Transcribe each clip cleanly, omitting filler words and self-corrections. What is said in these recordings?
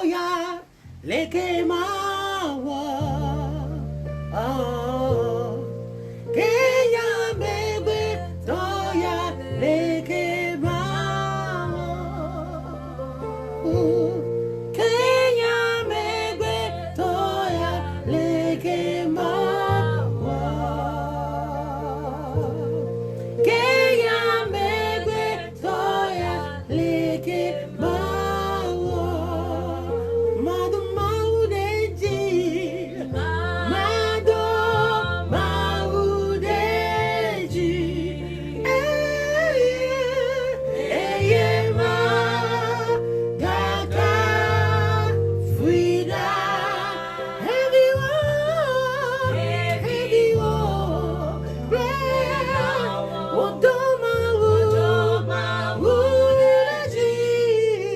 toya leke mawa Kenya mebe toya leke mawa Kenya mebe toya leke mawa Kenya mebe toya leke mawa Madu maudeji Madu maudeji ma gaka frida everyone Odoma udeji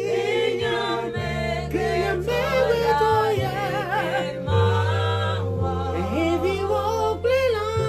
Kenya mebe toya everyone play lawa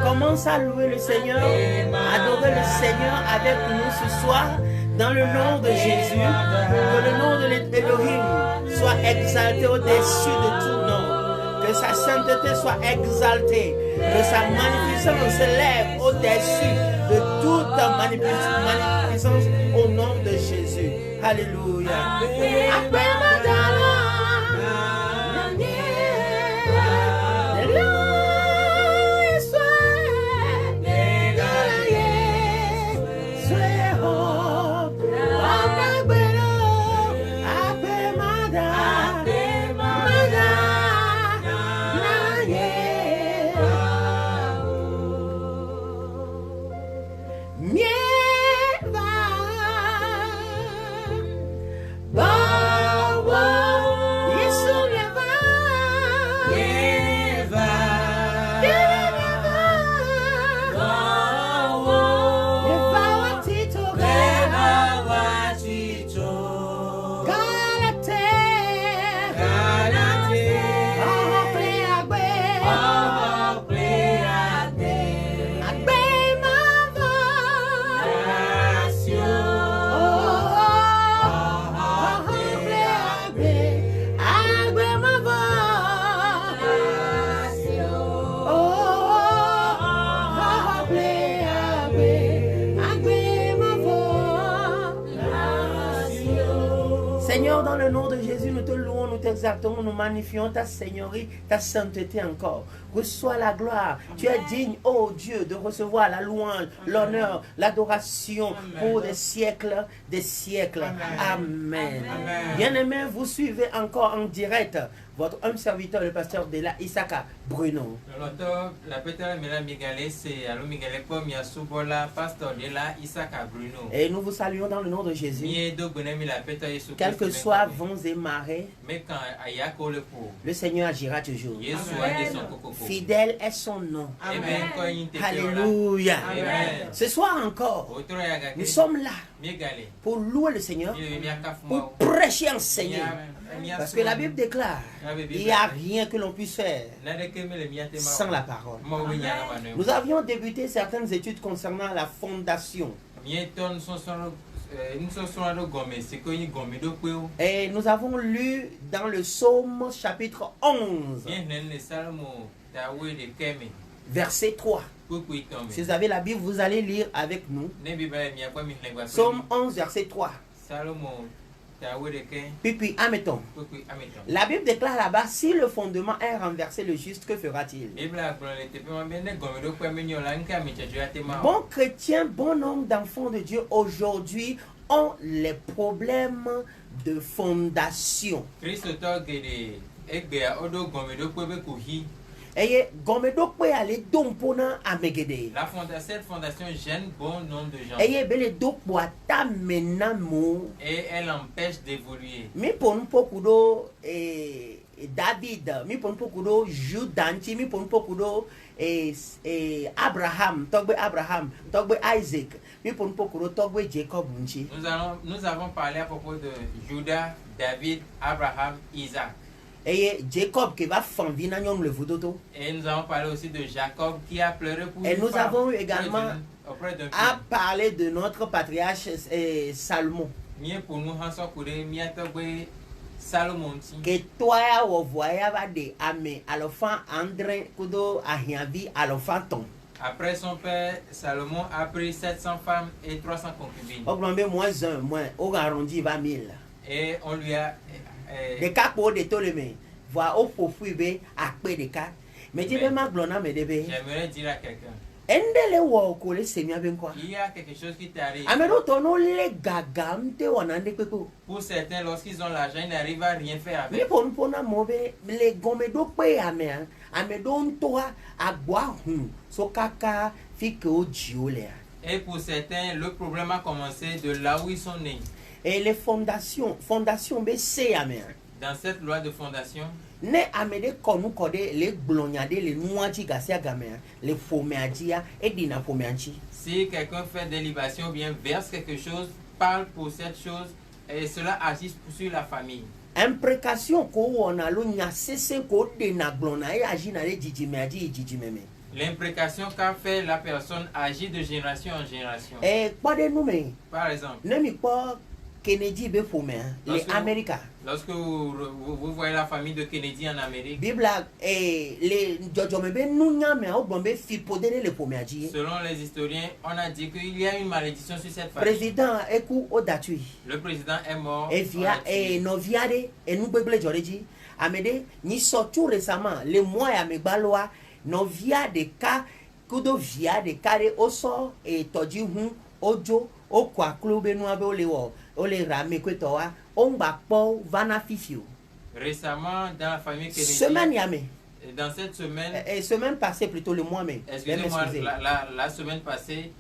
Commence à louer le Seigneur, adorer le Seigneur avec nous ce soir, dans le nom de Jésus. Que le nom de l'Élohim soit exalté au-dessus de tout nom. Que sa sainteté soit exaltée. Que sa magnificence s'élève au-dessus de toute magnificence au nom de Jésus. Alléluia. Seigneur, dans le nom de Jésus, nous te louons, nous t'exaltons, nous magnifions ta seigneurie, ta sainteté encore. Reçois la gloire. Tu es digne, ô Dieu, de recevoir la louange, l'honneur, l'adoration pour des siècles, des siècles. Amen. Bien-aimés, vous suivez encore en direct votre homme serviteur, le pasteur Dela Isaka Bruno. Et nous vous saluons dans le nom de Jésus. Quels que soient vents et marées, le Seigneur agira toujours. Fidèle est son nom. Amen. Alléluia. Amen. Ce soir encore, nous sommes là pour louer le Seigneur, pour prêcher, enseigner. Parce que la Bible déclare qu'il n'y a rien que l'on puisse faire sans la parole. Nous avions débuté certaines études concernant la fondation. Et nous avons lu dans le Psaume chapitre 11, verset 3. Si vous avez la Bible, vous allez lire avec nous. Psaume 11, verset 3. Puis, admettons. La Bible déclare là-bas, si le fondement est renversé, le juste, que fera-t-il? Bon chrétien, bon homme d'enfant de Dieu, aujourd'hui, ont les problèmes de fondation. Cette fondation gêne bon nombre de gens. Et elle empêche d'évoluer. David, mi pon pokudo Judanti, mi pon pokudo Abraham, togbe Abraham, togbe Isaac, mi pon pokudo togbe Jacob nchi. Nous avons parlé à propos de Judas, David, Abraham, Isaac. Et Jacob qui va fendre na nyom le vodoto. Et nous avons parlé aussi de Jacob qui a pleuré pour et nous avons également à parler de notre patriarche Salomon. Mieux pour nous en sorte Salomon que toi au voyage va de ame à l'enfant André kudo ahiavi à l'enfant ton. Après son père, Salomon a pris 700 femmes et 300 concubines. On arrondi 20 000. Et on lui a des cas pour des tolémés. Voir au faux fouille à peu des cas. Mais tu veux ma glona me débé. J'aimerais dire à quelqu'un. Il y a quelque chose qui t'arrive. Pour certains, lorsqu'ils ont l'argent, ils n'arrivent à rien faire avec. Et pour certains, le problème a commencé de là où ils sont nés. Et les fondations BC dans cette loi de fondation, ne amede konu kode les glonyade les nuaji gasia gamer les fomeadia et dina fomeanchi. Si quelqu'un fait des libations ou bien verse quelque chose, parle pour cette chose et cela agit sur la famille. Imprécation ko wona lo nya sese ko dina glona e agit na le jijimeadi jijimeme. L'imprécation qu'a fait la personne agit de génération en génération. Et quoi de nous mais par exemple, ne mi pas Kennedy be fome les Américains. Lorsque vous voyez la famille de Kennedy en Amérique, Bible les jojomebe nunyame au bombe fi podere le pomeaji. Selon les historiens, on a dit qu'il y a une malédiction sur cette famille. Président eku odatui. Le président est mort. Et via et noviade et nous beble joreji. Amede ni sortu récemment les mois à megbaloa novia de ka kudo via de kare oso et toji hun ojo o kwa club no abe olewo ole rame kwetoa on ba po vana fifio. Récemment dans la famille Kennedy. Semaine yame. Dans cette semaine. Et semaine passée plutôt le mois mais. Excusez-moi, la semaine passée,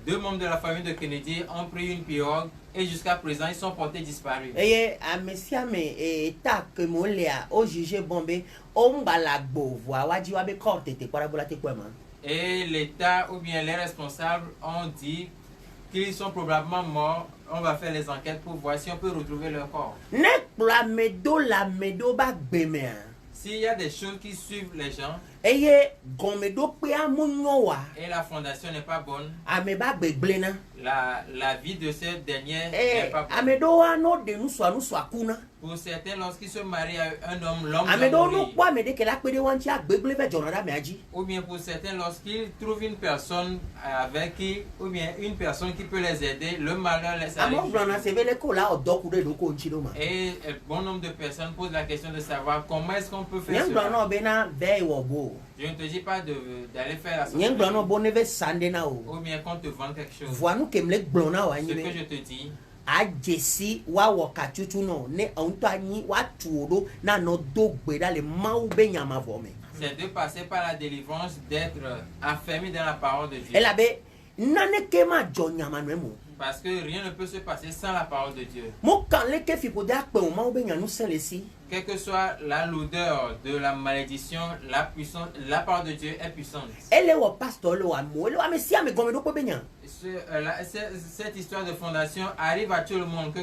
deux membres de la famille de Kennedy ont pris une pirogue et jusqu'à présent ils sont portés disparus. Et à messiame et ta que moléa au jugé bombé on ba la bo voir wadi wa be corte te para bolate kwema. Et l'État ou bien les responsables ont dit qu'ils sont probablement morts. On va faire les enquêtes pour voir si on peut retrouver leur corps. S'il y a des choses qui suivent les gens et la fondation n'est pas bonne, la vie de cette dernière n'est pas bonne. Pour certains, lorsqu'ils se marient à un homme, l'homme va mourir. Ou bien pour certains, lorsqu'ils trouvent une personne avec qui, ou bien une personne qui peut les aider, le malheur les arrive. Et bon nombre de personnes posent la question de savoir comment est-ce qu'on peut faire cela. Je ne te dis pas d'aller faire la sorcellerie ou bien qu'on te vende quelque chose. Ce que je te dis, ajesi wa wakachuchu no ne ontanyi wa tuodo na no dogbe le maube nyama vome. C'est de passer par la délivrance, d'être affermi dans la parole de Dieu. Elle avait nane kema jonyama nwemo. Parce que rien ne peut se passer sans la parole de Dieu. Quelle que soit l'odeur de la malédiction, la puissance, la parole de Dieu est puissante. Cette histoire de fondation arrive à tout le monde.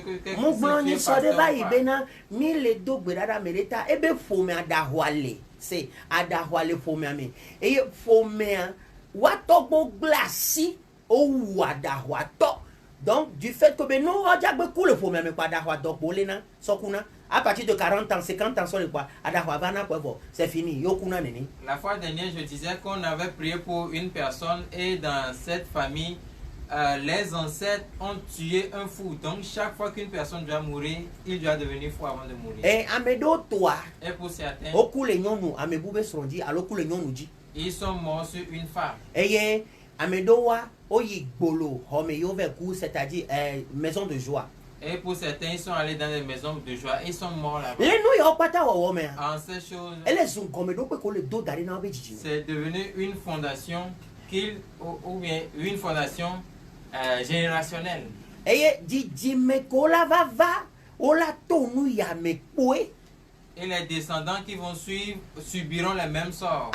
Donc, du fait que nous, on a beaucoup le faux même pas d'avoir d'opolena, sokuna, à partir de 40 ans, 50 ans, c'est fini. La fois dernière, je disais qu'on avait prié pour une personne et dans cette famille, les ancêtres ont tué un fou. Donc, chaque fois qu'une personne doit mourir, il doit devenir fou avant de mourir. Et pour certains, ils sont morts sur une femme. Amedowa oyi bolo home yoveku, c'est-à-dire maison de joie. Et pour certains, ils sont allés dans des maisons de joie et ils sont morts là-bas. En ces choses, c'est devenu une fondation ou bien une fondation générationnelle. Et les descendants qui vont suivre subiront les mêmes sorts.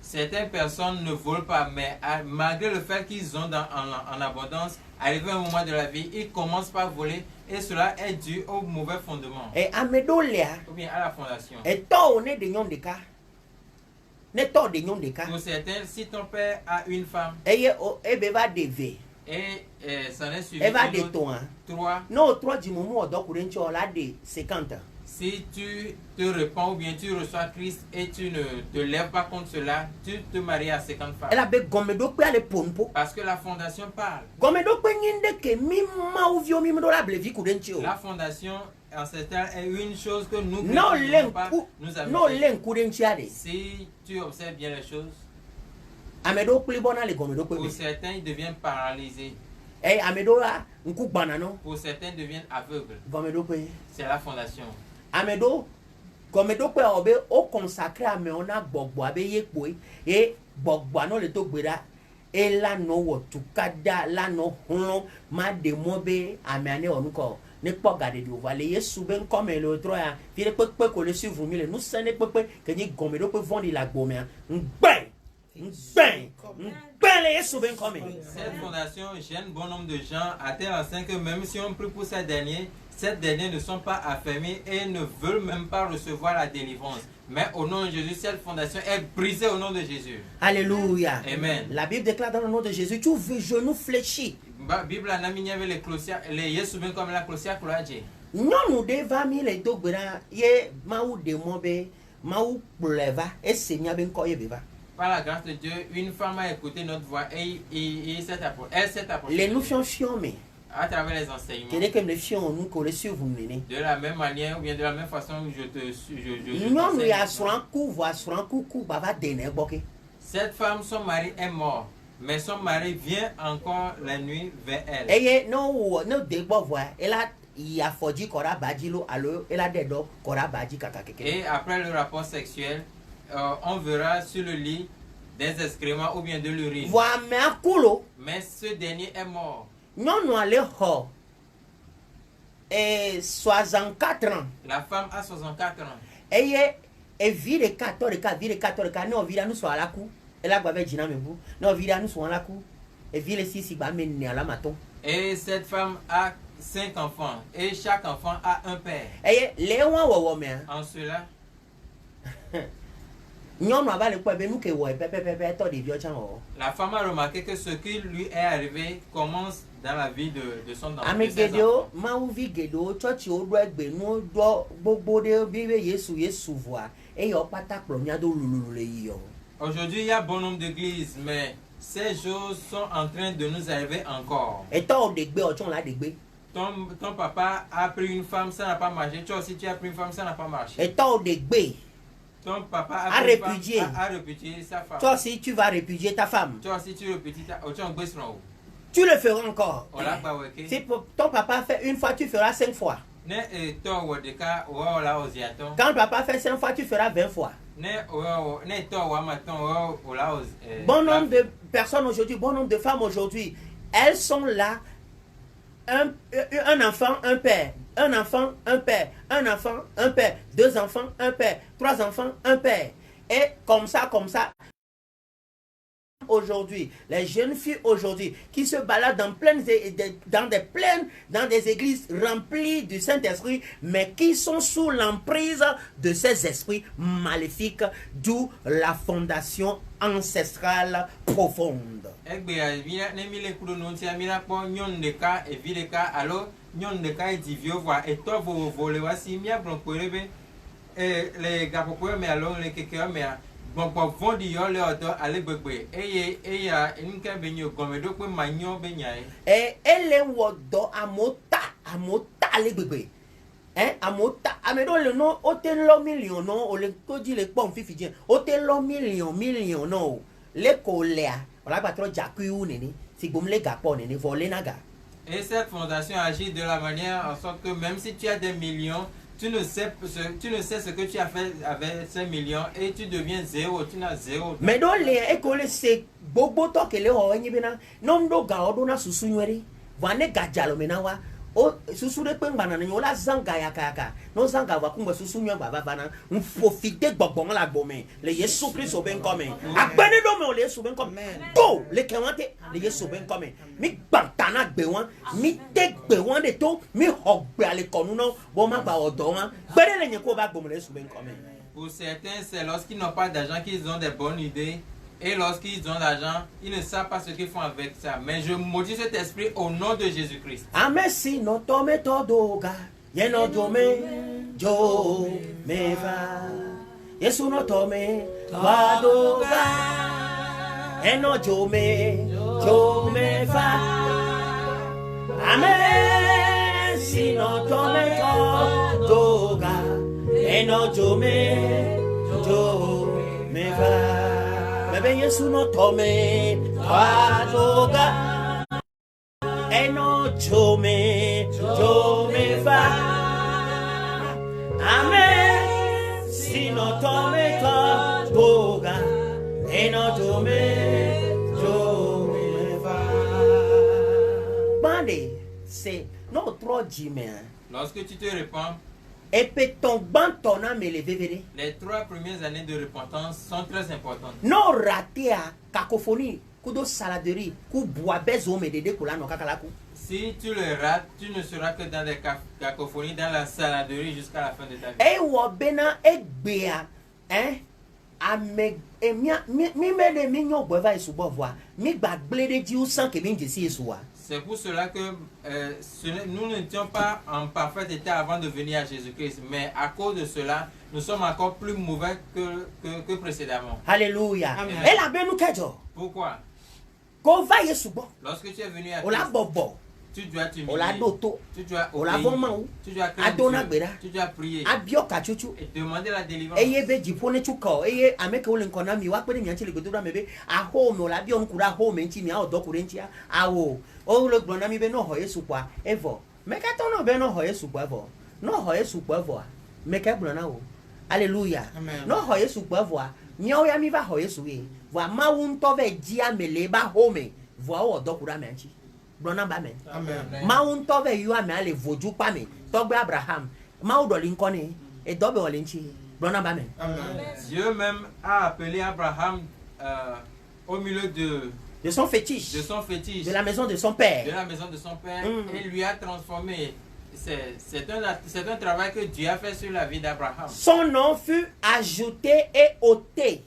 Certaines personnes ne volent pas, mais malgré le fait qu'ils ont en abondance, arrivé à un moment de la vie, ils commencent par voler et cela est dû au mauvais fondement. Ou bien à la fondation. Pour certains, si ton père a une femme et ça n'est suivi de 3. Si tu te répands ou bien tu reçois Christ et tu ne te lèves pas contre cela, tu te maries à 50 femmes. Parce que la fondation parle. La fondation ancestrale est une chose que nous ne pouvons pas nous amuser. Si tu observes bien les choses, pour certains, ils deviennent paralysés. Pour certains, ils deviennent aveugles. C'est la fondation. Au consacré à meona bogboabe yekwe et bogbano le togbera et la no tukada la no hon ma de mobe amiane onuko ne pas garder du voile yesu ben comme le troya vire pepe ko le suivre mille nous ça ne pepe que ni gomedo peut vendre la gomea cette fondation gêne bon nombre de gens à tel enseigne que même si on prie pour ces derniers ne sont pas affermis et ne veulent même pas recevoir la délivrance. Mais au nom de Jésus, cette fondation est brisée au nom de Jésus. Alléluia. Amen. La Bible déclare dans le nom de Jésus, tu veux genoux fléchis. La Bible a mis les clochers, les Yesu ben comme la clochère cloaje. Non, nous devons mis les dogbera ye maou de mobe maou pleva et seigneur ben koye beva. Par la grâce de Dieu, une femme a écouté notre voix et elle s'est approchée. Les nous fions mais à travers les enseignements. De la même manière ou bien de la même façon, cette femme, son mari est mort, mais son mari vient encore la nuit vers elle. Et après le rapport sexuel, on verra sur le lit des excréments ou bien de l'urine. Mais ce dernier est mort. Non, allez ho. Et 64 ans. La femme a 64 ans. Et vire 14 cas, non, vire nous soit à la cou. Et là, va dire non, vire nous soit à la cou. Et vire 6 ba mener à la maton. Et cette femme a 5 enfants. Et chaque enfant a un père. Et les en cela. La femme a remarqué que ce qui lui est arrivé commence dans la vie de son enfant. Aujourd'hui, il y a bon nombre d'églises, mais ces choses sont en train de nous arriver encore. Ton papa a pris une femme, ça n'a pas marché. Toi aussi, tu as pris une femme, ça n'a pas marché. Ton papa a répudié sa femme. Toi aussi, tu vas répudier ta femme. Toi aussi, tu répudies ta femme. Tu le feras encore. Si ton papa fait une fois, tu feras 5 fois. Quand papa fait 5 fois, tu feras 20 fois. Bon nombre de personnes aujourd'hui, bon nombre de femmes aujourd'hui, elles sont là. Un enfant, un père. Un enfant, un père. Un enfant, un père. 2 enfants, un père. 3 enfants, un père. Et comme ça. Aujourd'hui, les jeunes filles aujourd'hui qui se baladent dans des églises remplies du Saint-Esprit, mais qui sont sous l'emprise de ces esprits maléfiques, d'où la fondation ancestrale profonde. Et elle est wodo amota hein amota amedo le no otelo million no o le to di le pom fifi je otelo million no le kolea ola gba tro jaku nini si gbom le ga po nini volé naga. Et cette fondation agit de la manière en sorte que même si tu as des millions, tu ne sais ce que tu as fait avec ces millions et tu deviens zéro, tu n'as zéro. Mais dans les écoles, c'est bobo to que le ho nyi bina non do ga odo na susu nwere vane gajalo menawa o susu de pen banana nyola zanga ya kaka no zanga va kumba susu nwa baba bana mfofide gbogbon la gbome le Yesu Christ o ben come agbene do me le Yesu ben come go le kewante le Yesu ben come mi gbantana gbe won mi te gbe won de to mi hogbe ale konu no bo ma gba odo won gbere le yen ko ba gbome le Yesu ben come. Pour certains, c'est lorsqu'ils n'ont pas d'argent qu'ils ont des bonnes idées. Et lorsqu'ils ont l'argent, ils ne savent pas ce qu'ils font avec ça. Mais je maudis cet esprit au nom de Jésus-Christ. Amen. Si no tome todoga, yeno jome, jo me va. Yesu no tome todoga, yeno jome, jo me va. Amen. Si no tome todoga, yeno jome, jo me va. Bebe Yesu no tome todoga, eno jome va. Amen. Si no tome todoga, eno jome va. Bande, c'est notre Jimé. Lorsque tu te répands, et puis ton ban ton âme et les vévérés. Les 3 premières années de repentance sont très importantes. Non raté à cacophonie, kudo saladerie, ku bois bezo me dede kula no kakalaku. Si tu le rates, tu ne seras que dans des cacophonies, dans la saladerie jusqu'à la fin de ta vie. Et wabena egbea, hein? Ame emia mi me de minyo bova isubo voa. Mi bagble de diou sans que bin desi esua. C'est pour cela que nous n'étions pas en parfait état avant de venir à Jésus-Christ. Mais à cause de cela, nous sommes encore plus mauvais que précédemment. Alléluia. Amen. Et la benu kejo. Pourquoi? Lorsque tu es venu à Christ, tu dois t'humilier. Tu dois obéir. Tu dois craindre. Tu dois prier. Et demander la délivrance. Oh le bonami be no hoye supwa evo meka to no be no hoye supwa evo no hoye supwa evo meka blona wo alléluia no hoye supwa evo nyo ya mi va hoye suwe wa ma wun to ve ji amele ba home vo o dokura me anchi blona ba me amen ma wun to ve yu ame ale voju pa me to gbe Abraham ma o do linko ni e do be o lenchi blona ba me amen. Dieu même a appelé Abraham au milieu de son fétiche, de la maison de son père, et lui a transformé. C'est un travail que Dieu a fait sur la vie d'Abraham. Son nom fut ajouté et ôté.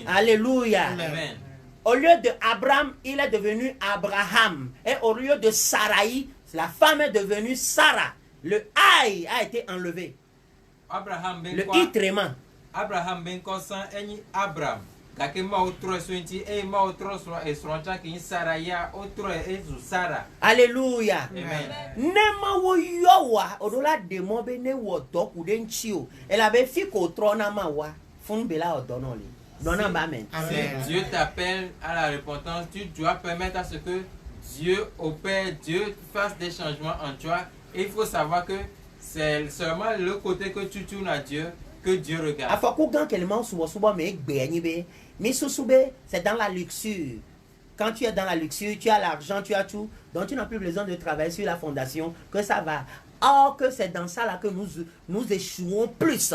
Alléluia. Amen. Au lieu de Abraham, il est devenu Abraham. Et au lieu de Sarai, la femme est devenue Sarah. Le aïe a été enlevé. Le i trément. Abraham ben konsan eni Abraham. Kake ma outro sointi e ma outro so e sroncha ki Saraya outro e zu Sara. Alléluia. Amen. Nema wo yowa odola demo be ne wo doku den chio. Elle avait fi ko trona ma wa fun bela odonoli. Dona ba amen. Si Dieu t'appelle à la repentance, tu dois permettre à ce que Dieu opère, Dieu fasse des changements en toi. Et il faut savoir que c'est seulement le côté que tu tournes à Dieu que Dieu regarde. C'est dans la luxure. Quand tu es dans la luxure, tu as l'argent, tu as tout. Donc tu n'as plus besoin de travailler sur la fondation, que ça va. Or que c'est dans ça là que nous échouons plus.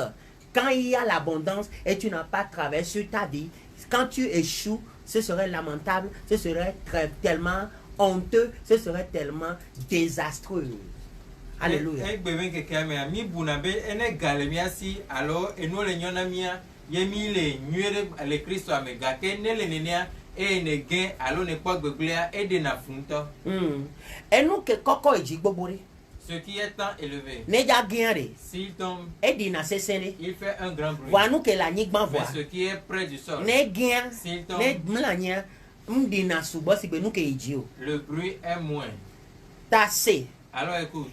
Quand il y a l'abondance et tu n'as pas travaillé sur ta vie, quand tu échoues, ce serait lamentable, ce serait tellement honteux, ce serait tellement désastreux. Alléluia. Et nous que koko ejigbogbore. Ce qui est tant élevé, s'il tombe, il fait un grand bruit. Mais ce qui est près du sol, s'il tombe, le bruit est moins. Alors écoute.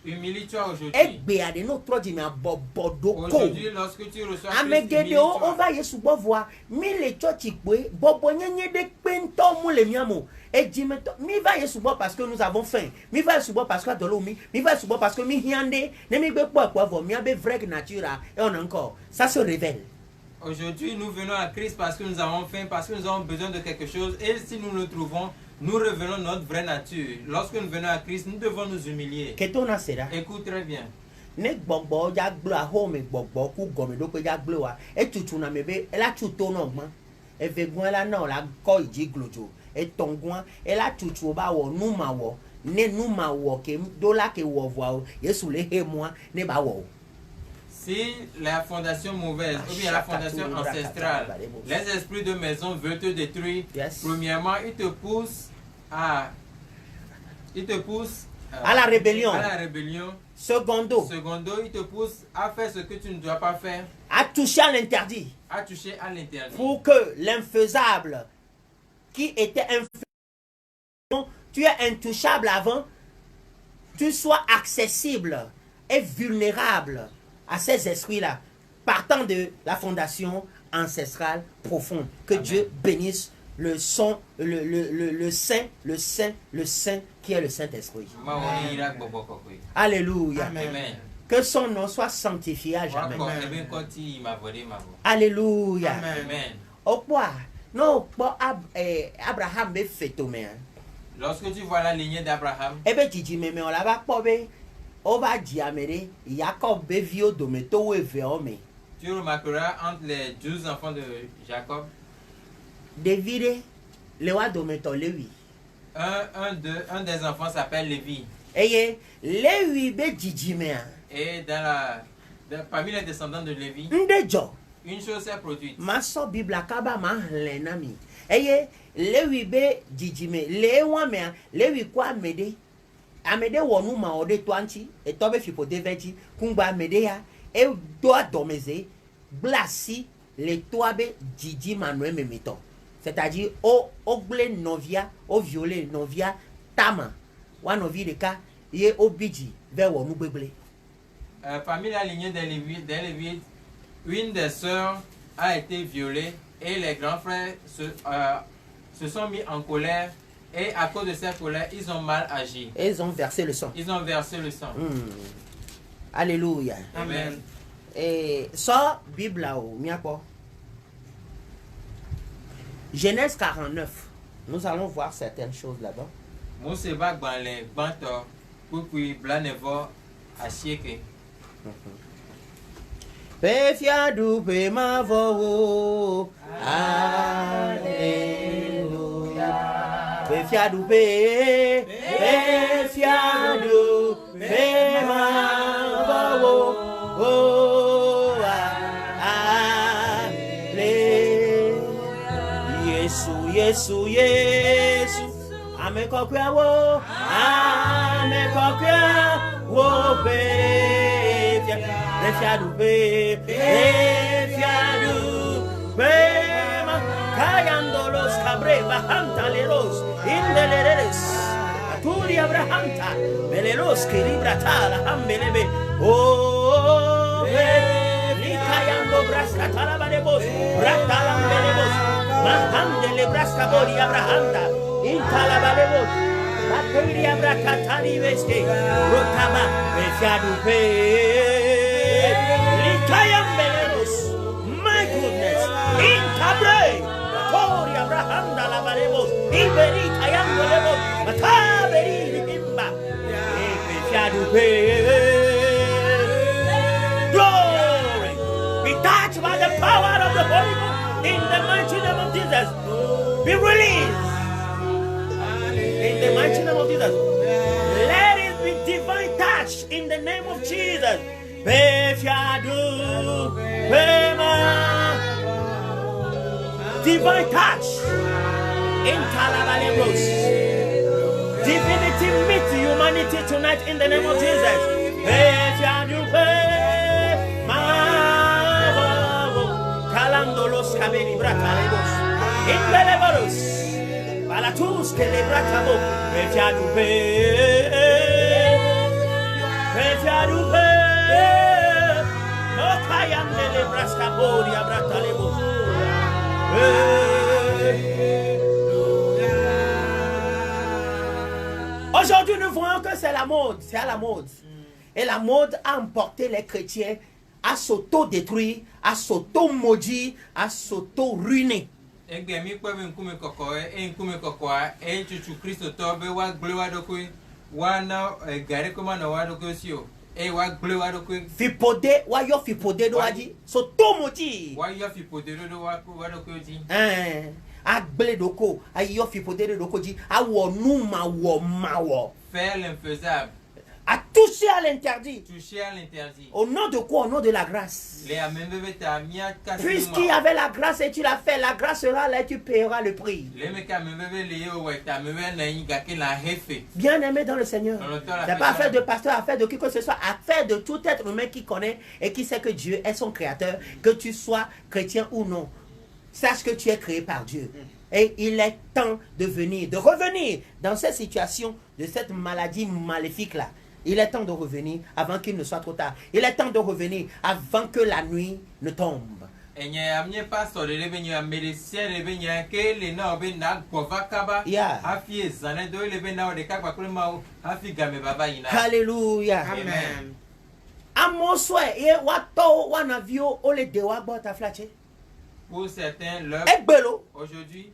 Humilie-toi aujourd'hui. Aujourd'hui, lorsque tu reçois Christ, humilie-toi. Mi va souvent parce que nous avons faim. Mi va souvent parce que de l'eau. Mi va souvent parce que mi hiande. Ne mi be quoi mi abe vraie nature et on encore. Ça se révèle. Aujourd'hui, nous venons à Christ parce que nous avons faim, parce que nous avons besoin de quelque chose. Et si nous le trouvons, nous revenons à notre vraie nature. Lorsque nous venons à Christ, nous devons nous humilier. Écoute très bien. Ne gbogbo ja glo a home gbogbo ku gome do pe ja glo wa e tutu na mebe e la tuto no gbon e ve gun la na la ko iji glojo e tongun e la tutu ba wo nu ma wo ne nu ma wo ke do la ke wo vo Yesu le he mo ne ba wo. Si la fondation mauvaise ou bien la fondation ancestrale, les esprits de maison veulent te détruire, premièrement, ils te poussent à la rébellion. Secondo, ils te poussent à faire ce que tu ne dois pas faire. À toucher à l'interdit. Pour que l'infaisable qui était infaisable, tu es intouchable avant, tu sois accessible et vulnérable à ces esprits-là, partant de la fondation ancestrale profonde. Que Amen. Dieu bénisse le saint qui est le Saint-Esprit. Alléluia. Amen. Que son nom soit sanctifié à jamais. Alléluia. Amen. Au point, non, Abraham me fait tout. Lorsque tu vois la lignée d'Abraham, eh bien, tu dis, mais on l'a pas vu. On va dire, Jacob bevio dometo weveome. Tu remarqueras entre les 12 enfants de Jacob, David, Léwa dometo Lévi. Un des enfants s'appelle Lévi. Et Lévi be djidjimea. Et parmi les descendants de Lévi, une chose s'est produite. Maso Bible akaba ma lenami. Et Lévi be djidjime. Léwa mea, Lévi kwa mede. Amede wonu ma ode twanti et tobe fipo deveti kumba medeya e do adomeze blasi le toabe didi manuel memito, c'est-à-dire o ogle novia o violer novia tama wa novi de ka ye obiji vers wonu beble. Parmi la lignée des Lévites, une des sœurs a été violée et les grands frères se sont mis en colère. Et à cause de cette colère, ils ont mal agi. Et ils ont versé le sang. Alléluia. Amen. Et ça, Bible là, Genèse 49. Nous allons voir certaines choses là-bas. Pe fiadu pe ma vo. Alléluia. Pe fiadu pe ma vo. Yesu ame kokwa wo pe fiadu pe ma cayando los cabre bajantaleros indeleres aturi abrahanta belelos que librata la ambelebe cayando brasca talabalebos bratalambalebos Mahandele braska bori abrahanda intalabalebos bateri abrakatani veste rotaba befiadu pe likayambeleros. My goodness, intabre bori abrahanda labalebos iberi kayambelebos mataberi himba befiadu pe. Glory be touched by the power of the Holy Ghost. In the mighty name of Jesus, be released. In the mighty name of Jesus, let it be divine touch. In the name of Jesus, divine touch. In Talabalebros, divinity meet humanity tonight. In the name of Jesus, los cabellos bracalegos, indelevoros, Voilà tous que les bras tabou. Reviadoube. Reviadoube. Mokayam les bras tabou. Diabrata les beaux. Aujourd'hui, nous voyons que c'est la mode. C'est à la mode. Et la mode a emporté les chrétiens à s'auto-détruire, à s'auto-maudire, à s'auto-ruiner. Fipodé, wayo fipodé do adi, s'auto-maudire. Agblé doko, ayo fipodé de doko di, awo nou ma wo. Faire l'infaisable. À toucher à l'interdit. Toucher à l'interdit. Au nom de quoi? Au nom de la grâce. Puisqu'il y avait la grâce et tu l'as fait, la grâce sera là et tu payeras le prix. Bien aimé dans le Seigneur. C'est pas affaire de pasteur, affaire de qui que ce soit, affaire de tout être humain qui connaît et qui sait que Dieu est son créateur, que tu sois chrétien ou non. Sache que tu es créé par Dieu. Et il est temps de revenir dans cette situation de cette maladie maléfique-là. Il est temps de revenir avant qu'il ne soit trop tard. Il est temps de revenir avant que la nuit ne tombe. Yeah. Alléluia. Amen. Pour certains, aujourd'hui,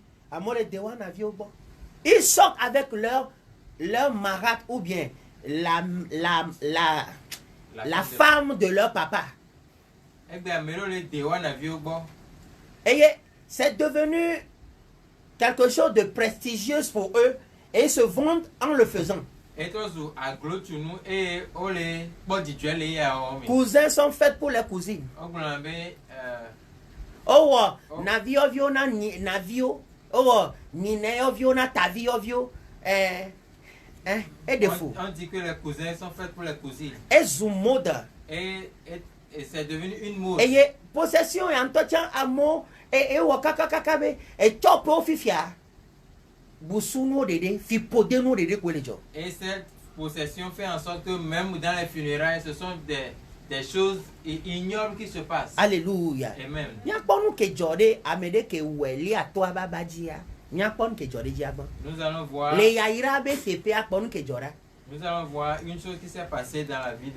ils sortent avec leur marâtre ou bien la femme de leur papa. Et c'est devenu quelque chose de prestigieux pour eux et ils se vendent en le faisant. Cousins sont faits pour les cousines. Navio vio na navio. Nineo vio na tavio vio. Et des fous. On dit que les cousins sont faits pour les cousines. Et Zumoda. Et c'est devenu une mode. Et possession et entretien amour et wakakakabe et topo fifia. Busuno dede fipodeno dede kwelejo. Et cette possession fait en sorte que même dans les funérailles, ce sont des choses ignobles qui se passent. Alléluia. Amen. Nous allons voir. Nous allons voir une chose qui s'est passée dans la vie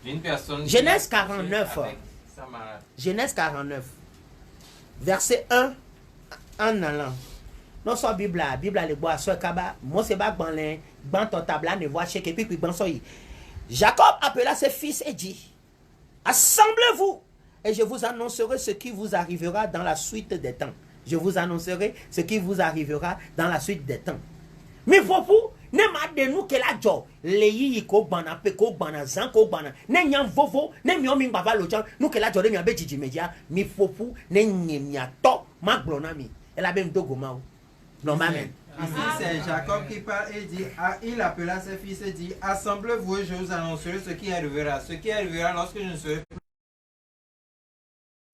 d'une personne. Genèse 49. Genèse 49. Verset 1 en allant. Non so Bible le bois so kaba mo se ba gban le gban ton tabla ne voit chez puis gban so yi. Jacob appela ses fils et dit: assemblez-vous et je vous annoncerai ce qui vous arrivera dans la suite des temps. Je vous annoncerai ce qui vous arrivera dans la suite des temps. Mais fofu ne ma de nous que la jo le yi ko gbana pe ko gbana zan ko gbana ne nyam vovo ne mi o mi baba lo jan nous que la jo de mi abe jiji media mi fofu ne nyemia to ma glona mi elle a même dogo ma. Non, amen. Ici, c'est Jacob qui parle et dit, il appela ses fils et dit, assemblez-vous et je vous annoncerai ce qui arrivera. Ce qui arrivera lorsque je ne serai plus.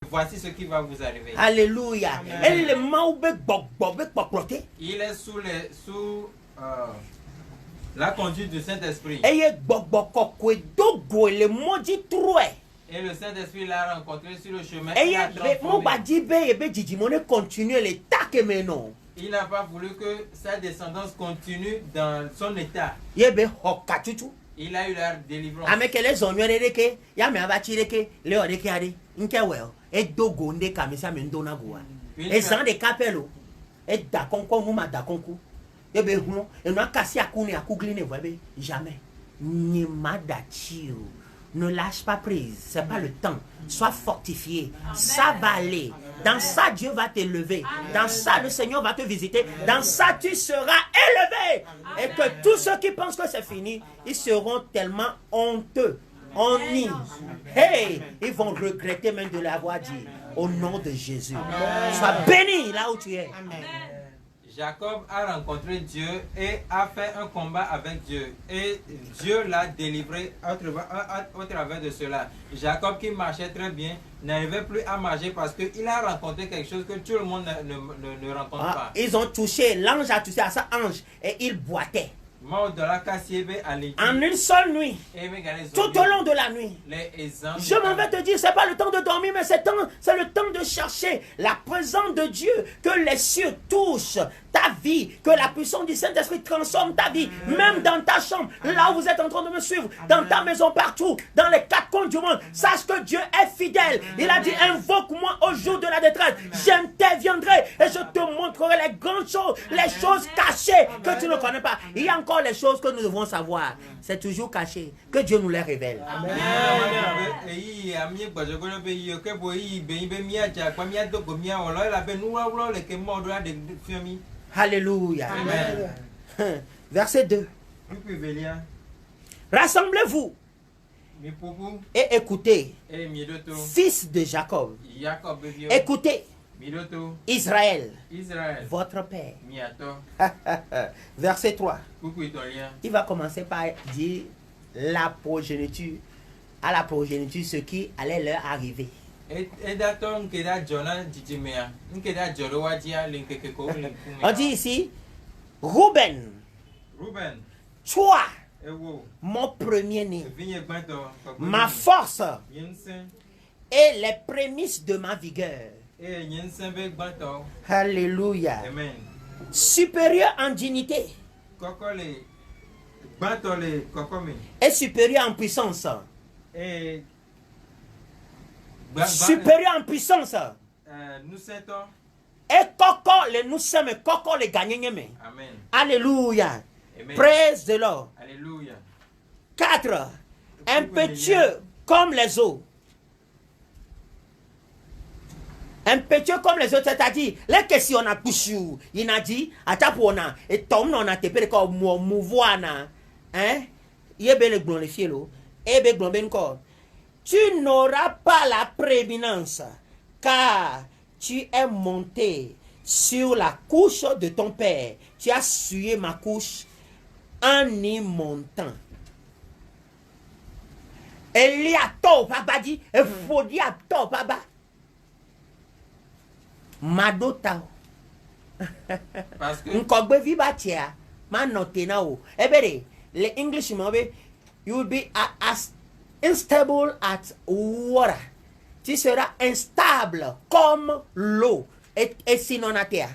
Voici ce qui va vous arriver. Alléluia. Il est sous la conduite du Saint-Esprit. Et le Saint-Esprit l'a rencontré sur le chemin. Il n'a pas voulu que sa descendance continue dans son état. Il a eu la délivrance. Jamais. Ne lâche pas prise, c'est pas le temps. Sois fortifié, ça va aller. Dans ça, Dieu va t'élever. Dans ça, le Seigneur va te visiter. Dans ça, tu seras élevé. Et que tous ceux qui pensent que c'est fini, ils seront tellement honteux. Hey, ils vont regretter même de l'avoir dit. Au nom de Jésus. Sois béni là où tu es. Jacob a rencontré Dieu et a fait un combat avec Dieu. Et Dieu l'a délivré au travers de cela. Jacob, qui marchait très bien, n'arrivait plus à marcher parce qu'il a rencontré quelque chose que tout le monde ne rencontre pas. Ils ont touché, l'ange a touché à sa hanche et il boitait. En une seule nuit, tout au long de la nuit, je m'en vais te dire, c'est pas le temps de dormir, mais c'est le temps de chercher la présence de Dieu, que les cieux touchent ta vie, que la puissance du Saint-Esprit transforme ta vie, même dans ta chambre, là où vous êtes en train de me suivre, dans ta maison, partout, dans les quatre coins du monde. Sache que Dieu est fidèle. Il a dit, invoque-moi au jour de la détresse, j'interviendrai et je te montrerai les grandes choses, les choses cachées que tu ne connais pas. Il y a encore les choses que nous devons savoir. C'est toujours caché. Que Dieu nous les révèle. Amen. Alléluia. Amen. Verset 2. Rassemblez-vous et écoutez, fils de Jacob. Écoutez, Israël, votre père. Verset 3. Il va commencer par dire la progéniture, à la progéniture ce qui allait leur arriver. On dit ici, Ruben, toi, mon premier-né, ma force et les prémices de ma vigueur. Alléluia. Amen. Supérieur en dignité et supérieur en puissance. Supérieur en puissance. Et nous sommes les gagnants. Alléluia. Praise the Lord. Alléluia. 4. Impétueux comme les eaux. Impétueux comme les autres, c'est-à-dire, les questions on a touché, il a dit, à ta pour on a, et tom on a tepé comme mouvoir, hein, il est bel glorifié, et bel glorifié encore. Tu n'auras pas la prééminence, car tu es monté sur la couche de ton père, tu as sué ma couche en y montant. Et il y a top, papa dit, il faut dire top, papa. Madota. Parce que Nkogbe vibatia, manotena. Ebere, le English mobe, you will be as unstable as water. Tu seras instable comme l'eau. Et sinon à terre.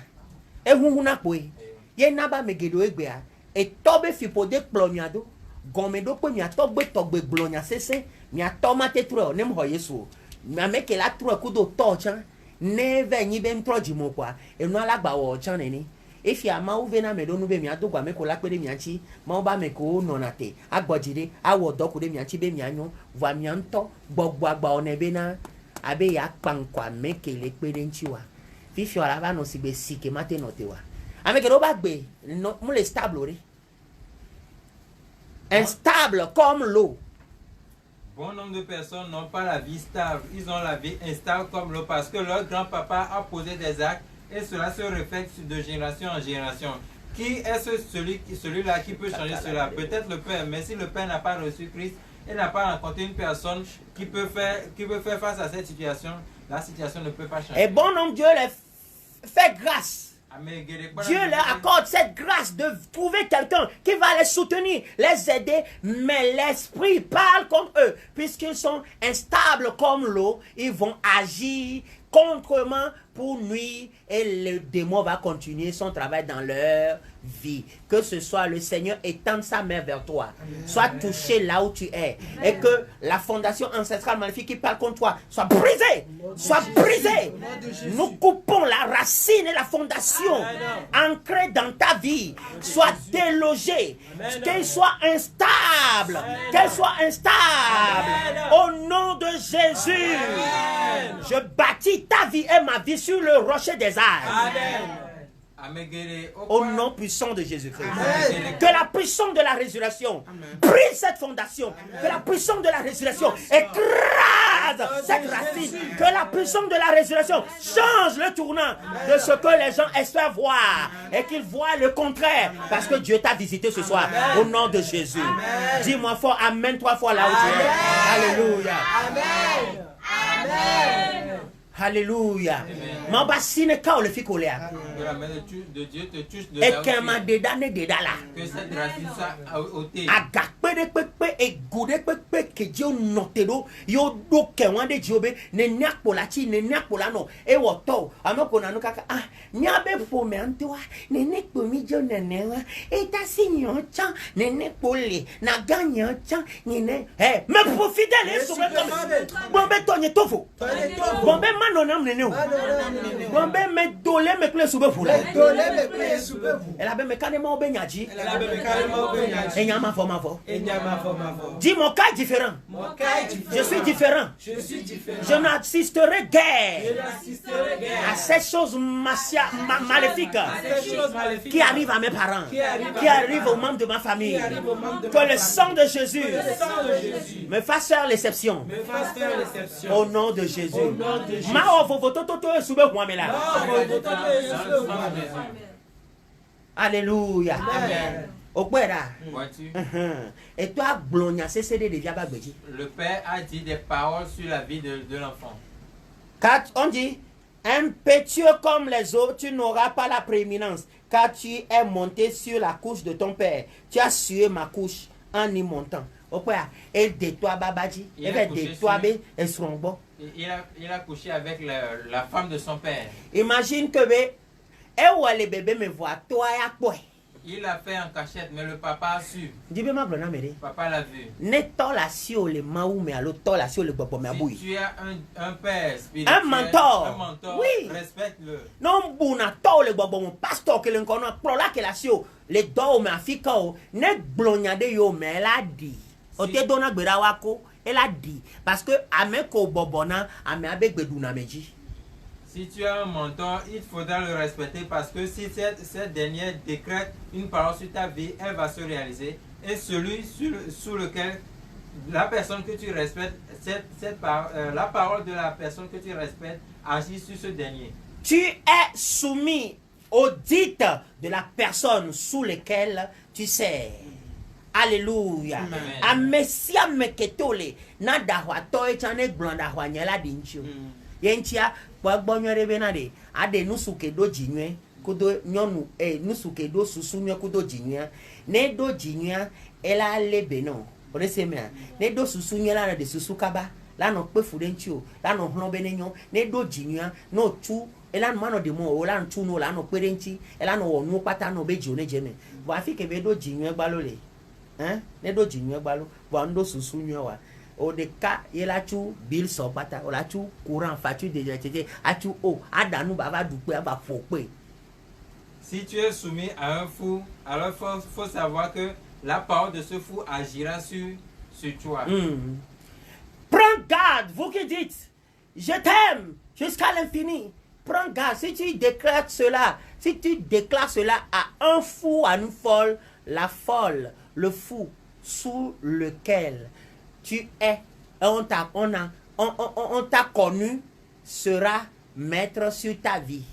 Et vous n'avez pas. Naba megedo egbea. Et tobe fipode plonyado. Gomedo po mia tobe glonia sese. Mia tomate tro nem hoyesu. Mia meke la tro kudo torchan. Neve ni bem projimo kwa enu alagba wo chaneni if ya ma uvena me do nu be mi adogwa me ko la pere mi anchi ma ba me ko no na te agbojire awo doku de mi anchi be mi anyo va mi anto gbogbo agba ona be na abe ya pankwa me ke le pere nchi wa fifi ora ba no sigbe sike mate no te wa ame ke do ba gbe no mu le stable ri instable comme l'eau. Bon nombre de personnes n'ont pas la vie stable, ils ont la vie instable comme l'eau parce que leur grand-papa a posé des actes et cela se reflète de génération en génération. Qui est celui-là qui peut changer cela? Peut-être le Père, mais si le Père n'a pas reçu Christ et n'a pas rencontré une personne qui peut faire face à cette situation, la situation ne peut pas changer. Et bon nombre, Dieu les fait grâce. Dieu leur accorde cette grâce de trouver quelqu'un qui va les soutenir, les aider, mais l'esprit parle comme eux. Puisqu'ils sont instables comme l'eau, ils vont agir contrement pour nuire et le démon va continuer son travail dans leur vie. Que ce soit le Seigneur étende sa main vers toi. Sois touché là où tu es. Et que la fondation ancestrale maléfique qui parle contre toi soit brisée. Soit brisée. Nous coupons la racine et la fondation ancrée dans ta vie. Soit délogée. Qu'elle soit instable. Qu'elle soit instable. Au nom de Jésus. Je bâtis ta vie et ma vie sur le rocher des âges. Au nom puissant de Jésus-Christ. Que la puissance de la résurrection brise cette fondation. Que la puissance de la résurrection écrase cette racine. Que la puissance de la résurrection change le tournant de ce que les gens espèrent voir. Et qu'ils voient le contraire. Parce que Dieu t'a visité ce soir. Au nom de Jésus. Dis-moi fort Amen 3 fois là où tu es. Alléluia. Amen. Amen. Alléluia. Ma bassine quand le fit colère. Que la main de Dieu te touche de et là qu'un m'a dédané là. Que cette racine soit ôtée. Agakpe de pepe et goudé pepe que Dieu notero yo do ke wande Diobe ne nyak pola chi ne nyak pola no e woto amoko na no kaka ah nyabe po me antoa ne nek po mi jo ne newa e ta sinyo chan ne nek pole na ganyo chan ne eh me profite les so bombe tonye tofu bombe manonam ne ne bombe me dole me kle sube fula elle a me kanema obenyaji et nyama fo ma fo. Dis mon cas différent. Je suis différent. Je n'assisterai guère à ces choses maléfiques qui arrivent à mes parents, qui arrivent aux membres de ma famille. Que le sang de Jésus me fasse faire l'exception. Au nom de Jésus. Alléluia. Et toi, le Père a dit des paroles sur la vie de l'enfant. Quand on dit impétueux comme les autres, tu n'auras pas la prééminence, car tu es monté sur la couche de ton père. Tu as sué ma couche en y montant. Et de toi, Babadi, et de toi, il a couché avec la femme de son père. Imagine que les bébés me voient, toi et quoi. Il a fait en cachette, mais le papa a su. Papa l'a vu. Si tu as un père spirituel, un mentor, oui. Respecte-le. Non, le pasteur que l'on connaît, les dos mais afiko, ne blonyade yo mais elle a dit. Ote dona gberawako, elle a dit parce que ameko bobona ame avec beduna meji. Si tu as un mentor, il faudra le respecter parce que si cette dernière décrète une parole sur ta vie, elle va se réaliser. Et celui sous lequel la personne que tu respectes, la parole de la personne que tu respectes agit sur ce dernier. Tu es soumis au dite de la personne sous laquelle tu sers. Alléluia. Amesia meketole na dahwato echane blonda hwanyela dinchu. Yentia gbonyore benade ade nusuke do jinwe kudo nyonu nusuke do susunwe kudo jinwe ne do jinwe ela lebeno oresemea ne do susunwe la de susukaba la no pe fudenchio la no hlo benenyo ne do jinwe no tu ela mano de mo o la ntu no la no perenchi ela no wonu pata no beji one jeme bo afike be do jinwe gbalole ne do jinwe gbalo bo ndo susunwe wa o de ka yelachu bil so pata o la chu courant fatu de jeje atu o adanu baba dupe aba fope. Si tu es soumis à un fou, alors faut savoir que la parole de ce fou agira sur toi. Prends garde, vous qui dites je t'aime jusqu'à l'infini. Prends garde, si tu déclares cela, à un fou, à une folle, la folle, le fou sous lequel tu es, on t'a connu, sera maître sur ta vie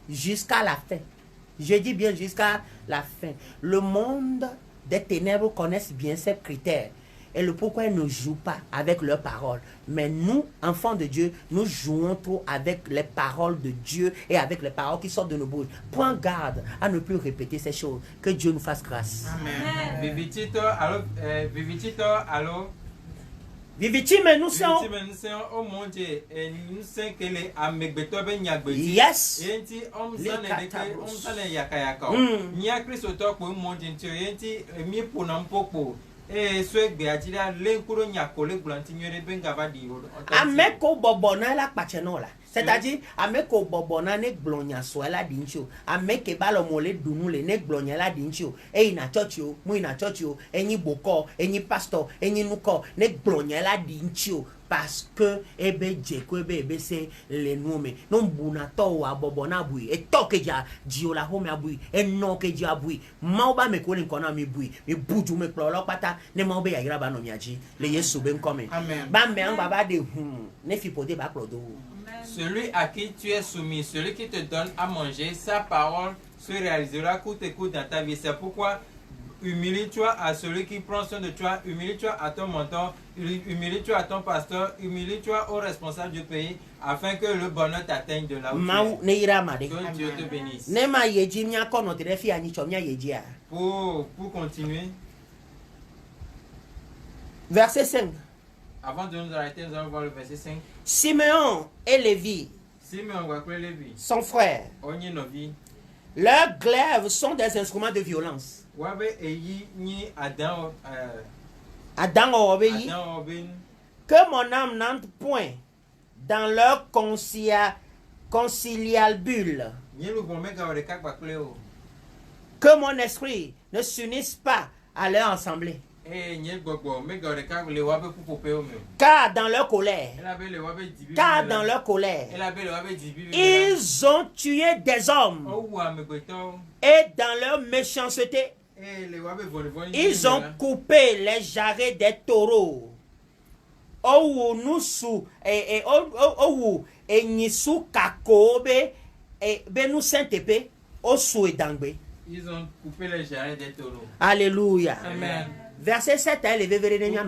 jusqu'à la fin. Je dis bien jusqu'à la fin. Le monde des ténèbres connaissent bien ces critères. Et le pourquoi ils ne jouent pas avec leurs paroles. Mais nous, enfants de Dieu, nous jouons trop avec les paroles de Dieu et avec les paroles qui sortent de nos bouches. Prends garde à ne plus répéter ces choses. Que Dieu nous fasse grâce. Amen. Vivitito, allô. Vivitime nous sommes. Oh mon Dieu, nous sommes que les amegbeto ben yagbeti. Yes. Yenti omsane yakayaka. Nya Kristo to ko mon Dieu yenti mi ponampopo. So beatira lenkuro nyakole glantinyere ben gavadi. Ameko bobona la pachenola. C'est-à-dire, ameko bobona ne glonya soela dincho, ameke balo mole dunule ne glonya la dincho, e na chocho, mu na chocho, eni boko, eni pastor, eni nuko, ne glonya la dincho. Parce que ebe djeko ebe se le nome non buna to wa bobona bui e toke ja dio la home abui e no ke ja bui ma ba me ko le nkona mi bui mi buju me plolo pata ne ma obe ya ira ba no miaji le yesu ben come ba me an baba de ne fi pode ba plodo. Celui à qui tu es soumis, celui qui te donne à manger, sa parole se réalisera coûte et coûte dans ta vie. C'est pourquoi humilie-toi à celui qui prend soin de toi, humilie-toi à ton mentor, humilie-toi à ton pasteur, humilie-toi aux responsables du pays, afin que le bonheur t'atteigne de là où tu es. Que Dieu te bénisse. Pour continuer, verset 5. Avant de nous arrêter, nous allons voir le verset 5. Simeon et Lévi, son frère, leurs glaives sont des instruments de violence. Adam obéit. Que mon âme n'entre point dans leur conciliabule. Que mon esprit ne s'unisse pas à leur assemblée. Car dans leur colère, ils ont tué des hommes. Et dans leur méchanceté, ils ont coupé les jarrets des taureaux. Ils ont coupé les jarrets des taureaux. Alléluia. Amen. Verset 7, Alléluia.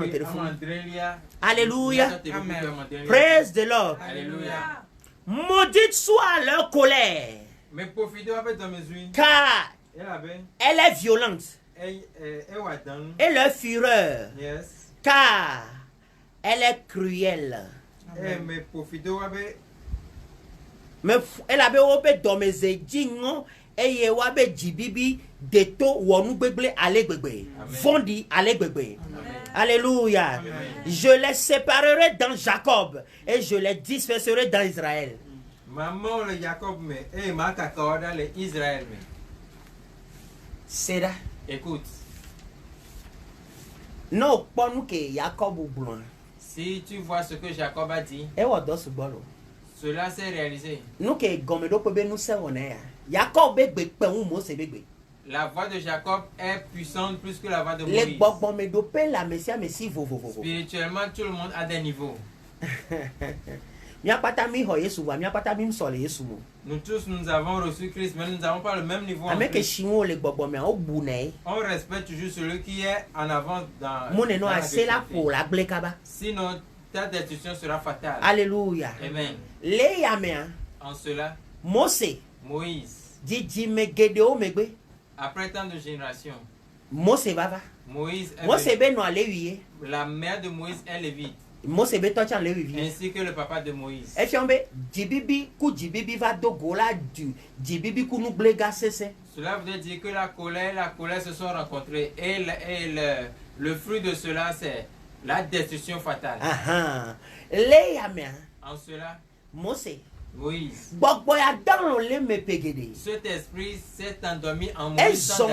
Amen. Praise the Lord. Alléluia. Maudite soit leur colère. Car elle est violente. Et leur fureur. Car elle est cruelle. Mais elle avait obé domesé dingo et wabe jibibi deto wonu beble ale gbegbe fondi ale gbegbe. Alléluia. Amen. Je les séparerai dans Jacob et je les disperserai dans Israël. Maman le Jacob mais et ma kakaoda le Israël mais. C'est là. Écoute. Non, pas nous que Jacob ou blanc. Si tu vois ce que Jacob a dit. Et what does bolo? Cela s'est réalisé. Nous que gomedo peut nous servir. Jacob bebe pe un mot c'est bebe. La voix de Jacob est puissante plus que la voix de Moïse. Spirituellement, tout le monde a des niveaux. Nous tous, nous avons reçu Christ, mais nous n'avons pas le même niveau. On respecte toujours celui qui est en avance dans la sinon, ta destruction sera fatale. Alléluia. Amen. En cela, Moïse dit après tant de générations, Moïse est la mère de Moïse est lévite. Ainsi que le papa de Moïse. Cela veut dire que la colère se sont rencontrées et le fruit de cela c'est la destruction fatale. En cela, Moïse. Cet esprit s'est endormi en Moïse.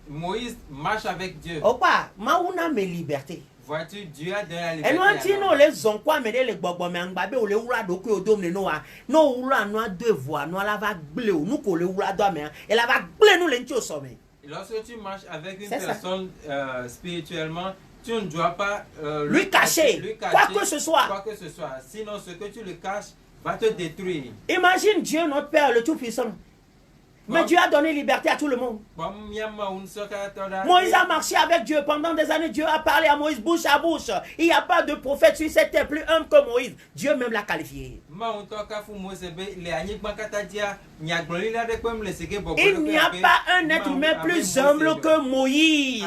Moïse marche avec Dieu. Vois-tu, Dieu a donné la liberté. Lorsque tu marches avec une personne spirituellement, tu ne dois pas lui cacher quoi que ce soit. Sinon, ce que tu le caches va te détruire. Imagine Dieu, notre Père, le Tout-Puissant. Mais Dieu a donné liberté à tout le monde. Moïse a marché avec Dieu pendant des années. Dieu a parlé à Moïse bouche à bouche. Il n'y a pas de prophète sur cette terre plus humble que Moïse. Dieu même l'a qualifié. Il n'y a pas un être humain plus humble que Moïse.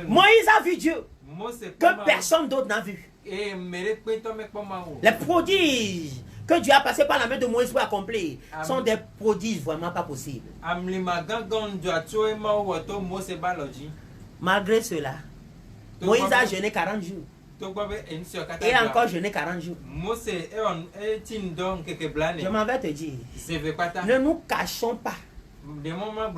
Moïse a vu Dieu que personne d'autre n'a vu. Les prodiges que Dieu a passé par la main de Moïse pour accomplir sont des prodiges vraiment pas possibles. Malgré cela, Moïse a jeûné 40 jours. Et encore jeûné 40 jours. Je m'en vais te dire. Ne nous cachons pas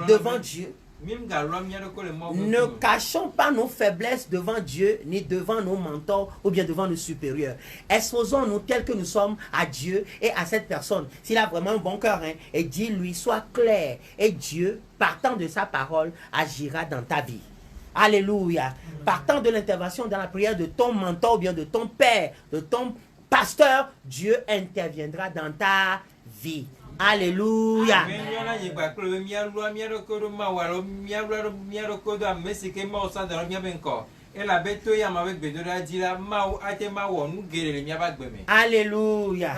devant Dieu. Ne cachons pas nos faiblesses devant Dieu, ni devant nos mentors ou bien devant nos supérieurs. Exposons-nous tels que nous sommes à Dieu et à cette personne. S'il a vraiment un bon cœur, et dis-lui, sois clair. Et Dieu, partant de sa parole, agira dans ta vie. Alléluia. Partant de l'intervention dans la prière de ton mentor ou bien de ton père, de ton pasteur, Dieu interviendra dans ta vie. Alléluia. Alléluia.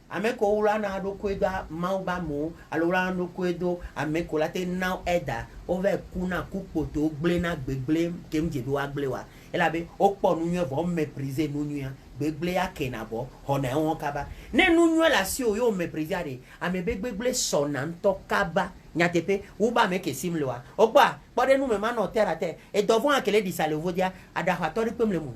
Ameko ula na do kweda mauba mo alora no kwedo ameko late now eda over kuna kupoto gblena gbegble kemje do agblewa elabe opo nu vo mépriser nu nu gbegble akenabo hona won kaba ne nu nu la si o yo mépriser de amebe gbegble sonanto kaba nyatepe uba meke simlewa ogba pode nu me ma no terre à terre et devant akele disale vodia ada hatori pemle mu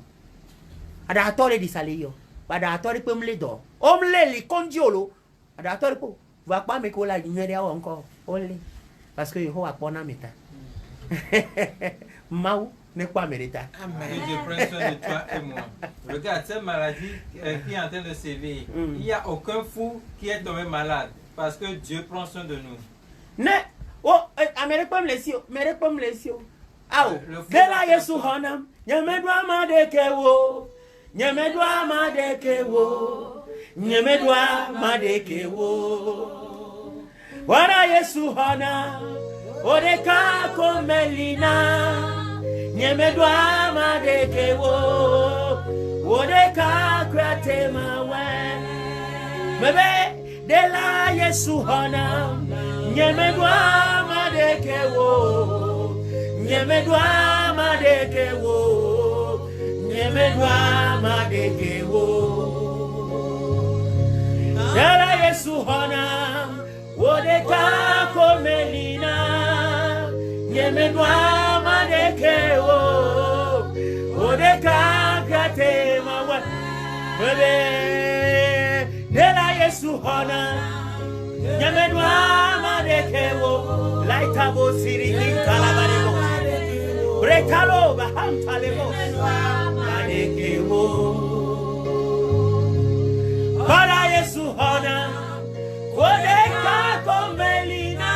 ada hatori disale yo pada atori pemle do omle li kondiolo ada atori po va pas me ko la nyere a encore only parce que yo a pona meta mau ne pas mérita. Amen. Dieu prend soin de toi et moi. Regarde cette maladie qui est en train de sévir. Il n'y a aucun fou qui est tombé malade parce que Dieu prend soin de nous. Ne oh amere pom lesio awo bela Yesu honam nyamedwa madekewo Nyemedwa madekewo, nyemedwa madekewo. Wana Yesu hana, odeka komelina. Nyemedwa madekewo, odeka krate mawe. Mebe dela Yesu hana, nyemedwa madekewo, nyemedwa madekewo. Nyemedwa madekewo Dala Yesu hona Wodeka komelina Nyemedwa madekewo Wodeka gate mawa Bebe Dala Yesu hona Nyemedwa madekewo Laitabo siri hintalabarebo Brekalo bahamtalebo Madekewo Para Yesu hona Kodeka komelina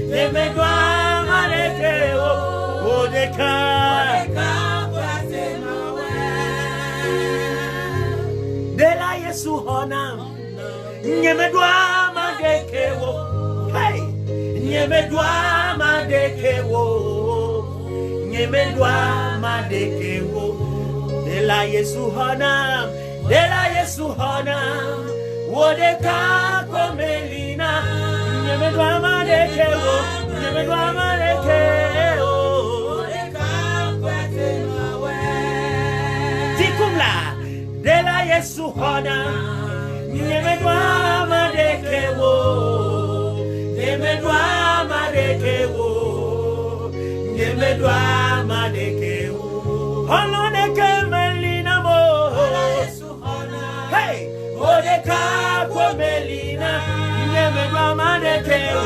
Nyemedwa madekewo Kodeka Dela Yesu hona Nyemedwa madekewo Hey Nyemedwa madekewo Nyemedwa madekewo Dela Yesu hana Wodeka komelina Nyemedwa madekewo Nyemedwa madekewo Wodeka kwatemawe Tikumla Dela Yesu hana Nyemedwa madekewo Nyemedwa madekewo Nyemedwa madekewo Holoneke melina mo Hey Odeka komelina Nyemedwa madekewo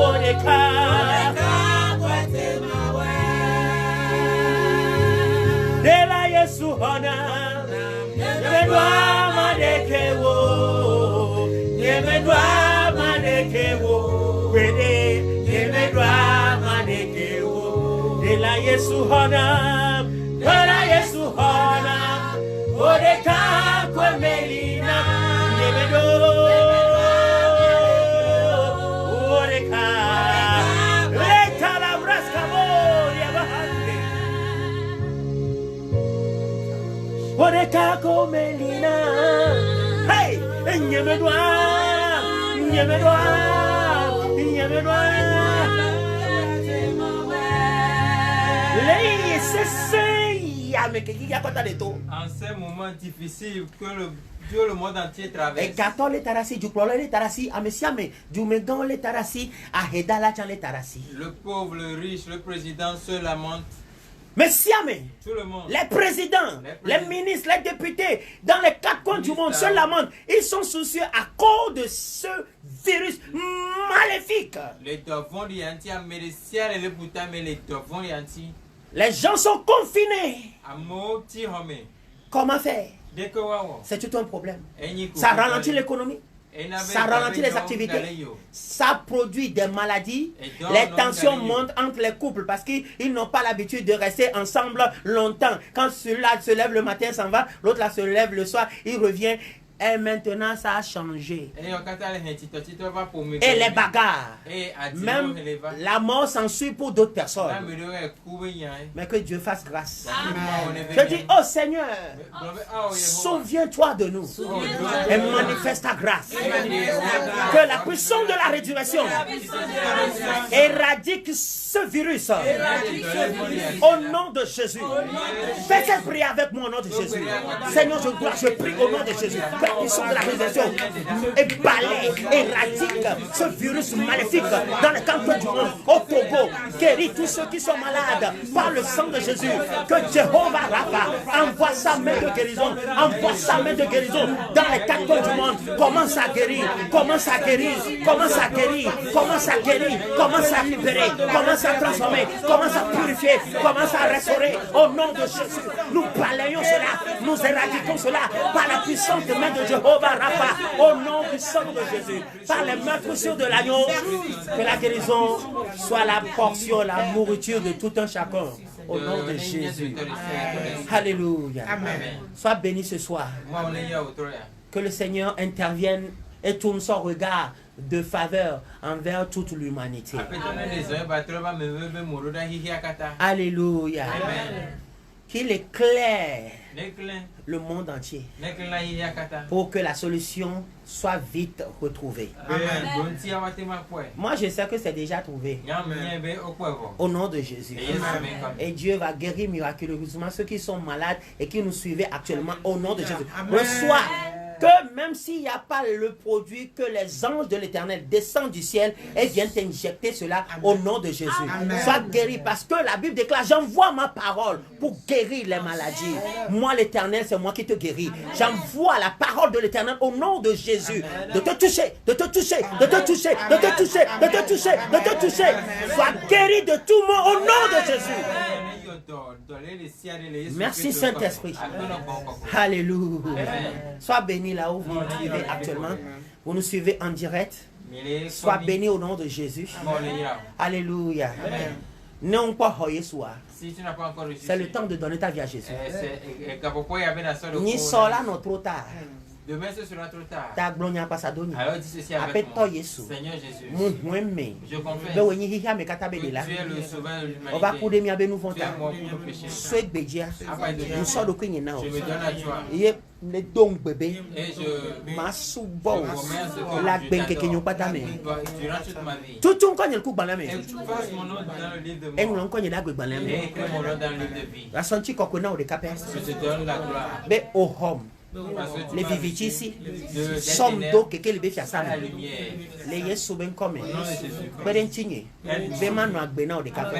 Odeka kwatemawe Dela Yesu hona Nyemedwa madekewo Nyemedwa madekewo Kwede Nyemedwa madekewo Dela Yesu hona Dela Yesu hona Odeka komelina Nyemedwa Odeka Leta la braska moria bahande Odeka komelina Hey Nyemedwa Nyemedwa Lei se sei En ces moments difficiles que le monde entier traverse. Et quand les tarasi, du problème les tarasi, amesiame, du megan les tarasi, a hedala chan les tarasi. Le pauvre, le riche, le président se lamente. Messiame, tout le monde, les présidents, les ministres, les députés, dans les quatre coins du monde se lamentent. Ils sont soucieux à cause de ce virus maléfique. Les gens sont confinés. Comment faire? C'est tout un problème. Ça ralentit l'économie. Ça ralentit les activités, ça produit des maladies, les tensions montent entre les couples parce qu'ils n'ont pas l'habitude de rester ensemble longtemps. Quand celui-là se lève le matin, s'en va, l'autre là se lève le soir, il revient. Et maintenant, ça a changé. Et les bagarres, même la mort s'ensuit pour d'autres personnes. Mais que Dieu fasse grâce. Je dis, oh Seigneur, souviens-toi de nous et manifeste ta grâce. Que la puissance de la résurrection éradique ce virus. Au nom de Jésus. Faites cette prière avec moi au nom de Jésus. Seigneur, je prie au nom de Jésus. La puissance de la résurrection et balaye, éradique ce virus maléfique dans les cantons du monde, au Togo, guérit tous ceux qui sont malades par le sang de Jésus. Que Jéhovah Rapha envoie sa main de guérison, envoie sa main de guérison dans les cantons du monde. Commence à guérir, commence à guérir, commence à guérir, commence à guérir, commence à libérer, commence à transformer, commence à purifier, commence à restaurer au nom de Jésus. Nous balayons cela, nous éradiquons cela par la puissance de main de Jéhovah Rapha, au nom du sang de Jésus, par les mains précieuses de l'agneau, que la guérison soit la portion, la nourriture de tout un chacun, au nom de Jésus. Alléluia. Amen. Sois béni ce soir. Que le Seigneur intervienne et tourne son regard de faveur envers toute l'humanité. Alléluia. Qu'il éclaire le monde entier pour que la solution soit vite retrouvée. Amen. Moi, je sais que c'est déjà trouvé. Au nom de Jésus. Et Dieu va guérir miraculeusement ceux qui sont malades et qui nous suivent actuellement au nom de Jésus. Reçois que même s'il n'y a pas le produit, que les anges de l'Éternel descendent du ciel et viennent injecter cela au nom de Jésus. Sois guéri parce que la Bible déclare, j'envoie ma parole pour guérir les maladies. Moi l'Éternel, c'est moi qui te guéris. J'envoie la parole de l'Éternel au nom de Jésus. De te toucher, de te toucher, de te toucher, de te toucher, de te toucher, de te toucher. Sois guéri de tout mot au nom de Jésus. Merci Saint-Esprit. Alléluia. Sois béni là où vous nous suivez actuellement. Vous nous suivez en direct. Sois béni au nom de Jésus. Alléluia. Non pas si tu n'as pas encore reçu, c'est le temps de donner ta vie à Jésus. Ni sola non trop tard. Demain ce sera trop tard. Alors dis ceci avec moi. Seigneur Jésus, je confesse que tu es le sauveur de l'humanité. Tu es mort pour nos péchés. Je me donne à toi. Et tout tu fasses mon nom dans le livre de mort. Et écris mon nom dans le livre de vie. Je te donne la gloire. Les viviti ici, somme d'eau que les béfias savent. Les yesu ben comme, Berentigny, Bemano Benao de Cap,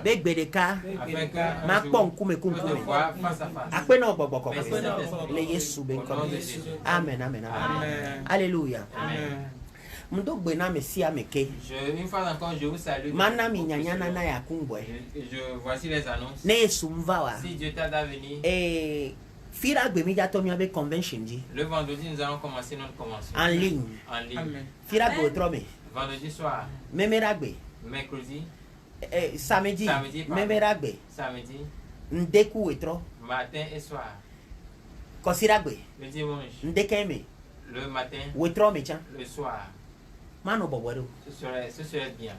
Beg Bedeka, Macpon Kume Kumkume, Aqueno Boboko, les yesu ben comme. Amen, amen, amen. Alléluia. Une fois encore, je vous salue. Voici les annonces. Si Dieu t'a venir. Le vendredi, nous allons commencer notre convention. En ligne. Vendredi soir. Mercredi. Samedi. Samedi. Matin et soir. Le dimanche. Le matin. Le soir. Ce serait bien.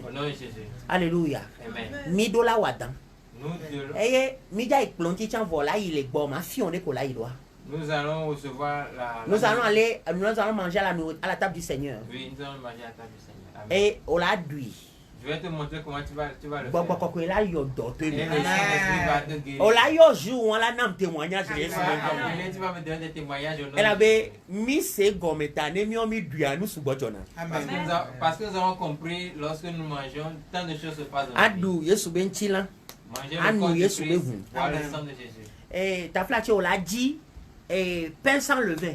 Au nom de Jésus. Alléluia. Amen. Nous allons recevoir nous allons manger à la table du Seigneur. Oui, nous allons manger à la table du Seigneur. Amen. Et on l'a dit. Je vais te montrer comment tu vas le faire. On l'a eu jour, on l'a nommé témoignage. Tu vas me donner des témoignages. Elle avait mis ses gommes, mis du sous botona. Parce que nous avons compris, lorsque nous mangeons, tant de choses se passent. Adou, yesu ben chila. Manger le corps de Christ, boire le sang de Jésus. Et ta flache, on l'a dit, et pain sans levain.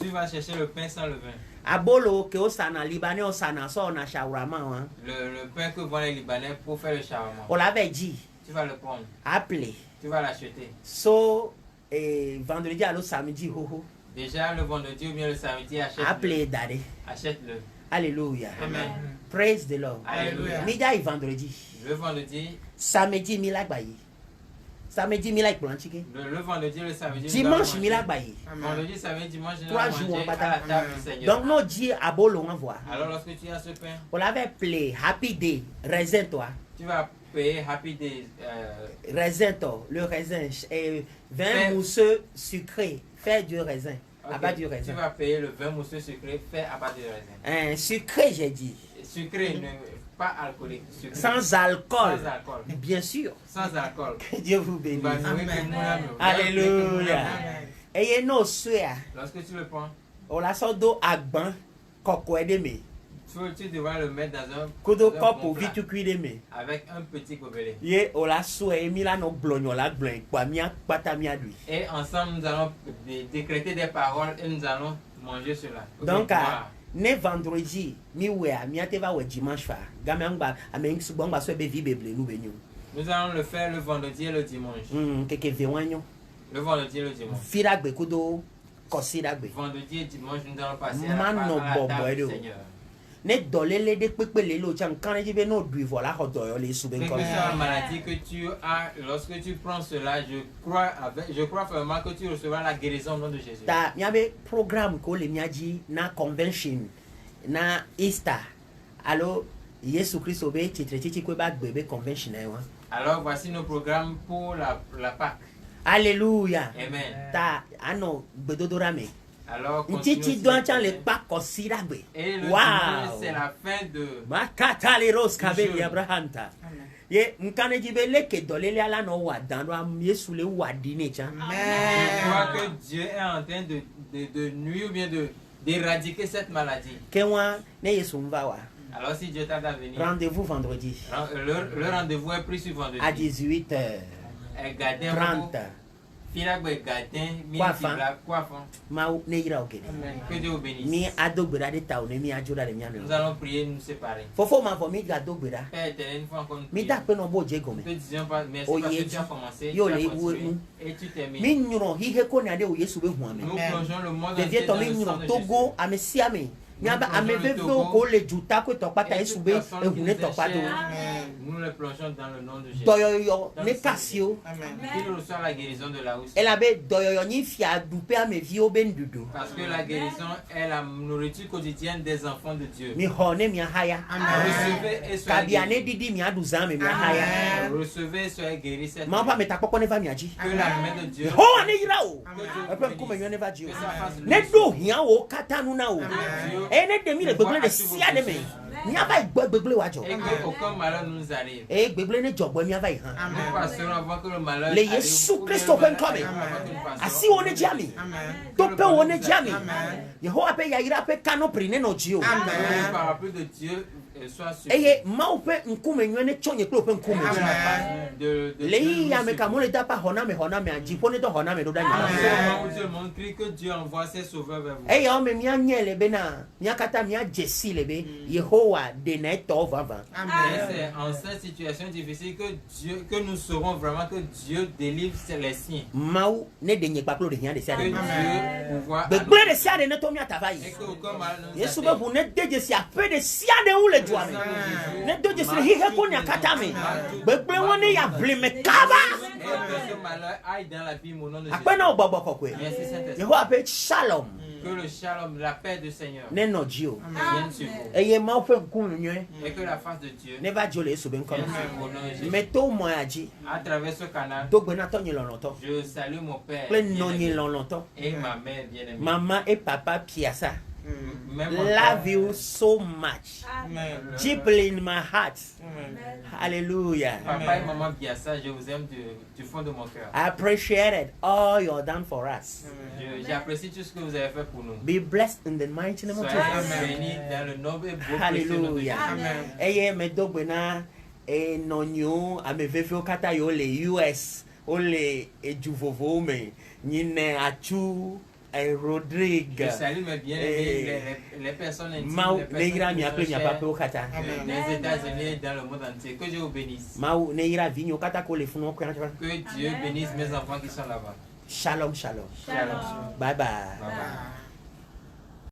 Tu vas chercher le pain sans levain. Abolo que au sana libanais au sana ça on a shawarma. Le pain que vendent les Libanais pour faire le shawarma. On l'avait dit. Tu vas le prendre. Appelé. Tu vas l'acheter. So vendredi à le samedi ho. Déjà le vendredi ou bien le samedi achète. Appelé dadé. Achète-le. Alléluia. Amen. Praise the Lord. Alléluia. Midi et vendredi. Le vendredi. Samedi milak bayi. Samedi milak blanchique. Le vendredi le samedi. Dimanche milak bayi. Vendredi, samedi, dimanche, 3 jours à la table du Seigneur. Donc nous dit à bolo on voit. Alors lorsque tu as ce pain. On l'avait appelé Happy Day, raisin toi. Tu vas payer Happy Day. Raisin toi, le raisin vin mousseux sucré, fait du raisin. Okay. À bas du raisin. Tu vas payer le vin mousseux sucré fait à bas du raisin. Sucré j'ai dit. Sucré, pas alcoolique. Sucré. Sans alcool. Sans alcool. Bien sûr. Sans alcool. Que Dieu vous bénisse. Amen. Alléluia. Et nos soeurs. Lorsque tu le prends. On la sort d'eau à bain. Coco et demi. Tu devras le mettre dans un couteau cop pour vite cuire demi. Avec un petit gobelet. Et on la souhaite mis là nos blognos là blanc quoi mia pata mia lui. Et ensemble nous allons décréter des paroles et nous allons manger cela. Donc ne vendredi mi wea mi ateva we dimanche fa gamangba amen subongba so be vie bible nous benyu. Nous allons le faire le vendredi et le dimanche. Keke vewanyo. Le vendredi et le dimanche. Firagbe kudo kosidagbe. Vendredi et dimanche nous allons passer à la table du Seigneur. Ne dolele de pepele lo chan kan jibe no dui voilà hodoyo les souben comme. Quelle que soit la maladie que tu as, lorsque tu prends cela, je crois vraiment que tu recevras la guérison au nom de Jésus. Ta miabe programme ko le miaji na convention na Easter. Alors Yesu Christ obe titre ko ba bebe convention wa. Alors voici nos programmes pour la Pâque. Alléluia. Amen. Ta ano bedodorame. Alors, wow. Et le c'est la fin de Makataleros kabeli Abrahanta. Ye mkane jibele ke dolele ala no wa dando am Yesu le wa dinecha. Je crois que Dieu est en train de nuire ou bien d'éradiquer cette maladie. Kewa ne Yesu mva wa. Alors si Dieu t'a venir. Rendez-vous vendredi. Le rendez-vous est pris sur vendredi. À 18h. 30. Que Dieu vous bénisse. Nous allons prier, nous séparer. Fofo ma vomi gado bera. Mi da pe no bo jego me. Merci parce que tu as commencé. Et tu termines. Mi nyuro hihe ko na de o Yesu be hu ame. Nous plongeons le monde entier dans le sang de Jésus. Togo amesiame. Miaba ameveve ko le juta ko tokpata Yesu be ehune tokpato. Nous le plongeons dans le nom de Jésus. Doyoyo ne kasio. Qu'il reçoit la guérison de la housse. Elle avait doyoyo ni fia dupe ame vi oben dudu. Parce que la guérison est la nourriture quotidienne des enfants de Dieu. Mi hone mi haya. Recevez et soyez kabiane didi mi aduzame mi haya. Recevez et soyez guéris cette ma pa metakpoko ne va mi aji. Que la main de Dieu. Ho ne irao. Epe kuma nyo ne va Dieu. Ne do hia o katanu na o. Ene demi le gbegble de sia de me. Ni ava gbegble wa jo. Et que aucun malheur nous arrive. Et gbegble ne jogbo mi ava han. Nous passerons avant que le malheur le Yesu Christ open coming. Asi one jami. To pe one jami. Yehowa pe ya ira pe kano prine no jio. Amen. Parapluie de Dieu soit sur. Eye ma ope nkume nwane chonye klo ope nkume. Le ya me kamole da pa hona me ajipo ne to hona me do da nya. Dieu montre que Dieu envoie ses sauveurs vers vous. Eye o me mi anyele be na, mi akata mi ajesi lebe. Yehowa de na to vava. C'est en cette situation difficile que nous saurons vraiment que Dieu délivre les siens. Mau ne de nye paplo de hia de sia de. Dieu pouvoir. Be gbe de sia de ne to mi atavai. Yesu be bu ne deje sia pe de sia de u le duame. Ne deje sia hi he ko ni akata me. Be gbe won ne ya bleme kaba. Que ce malheur aille dans la vie mon nom de Jésus. Apena ogbogbo kokwe. Merci Saint-Esprit. Yehowa pe shalom. Que le shalom, la paix du Seigneur vienne sur vous. Et Que la face de Dieu ne va Dieu sous ben comme mais tout moi a dit à travers ce canal. Je salue mon père et et ma mère bien-aimée. Maman et papa Piasa. Love you so much. Deeply in my heart. Hallelujah. Papa et maman Biassa, je vous aime du fond de mon cœur. I appreciated all you've done for us. J'apprécie tout ce que vous avez fait pour nous. Be blessed in the mighty name of Jesus. Soyez bénis dans le noble et beau précieux nom de Jésus. Eye me dogbena e nonyo amevefe okata yo le US ole ejuvovo me nyine achu Rodrigue. Je salue mes bien-aimés, les personnes intimes, les États-Unis dans le monde entier. Que Dieu vous bénisse. Que Dieu bénisse mes enfants qui sont là-bas. Shalom, shalom. Shalom. Bye bye. Bye bye.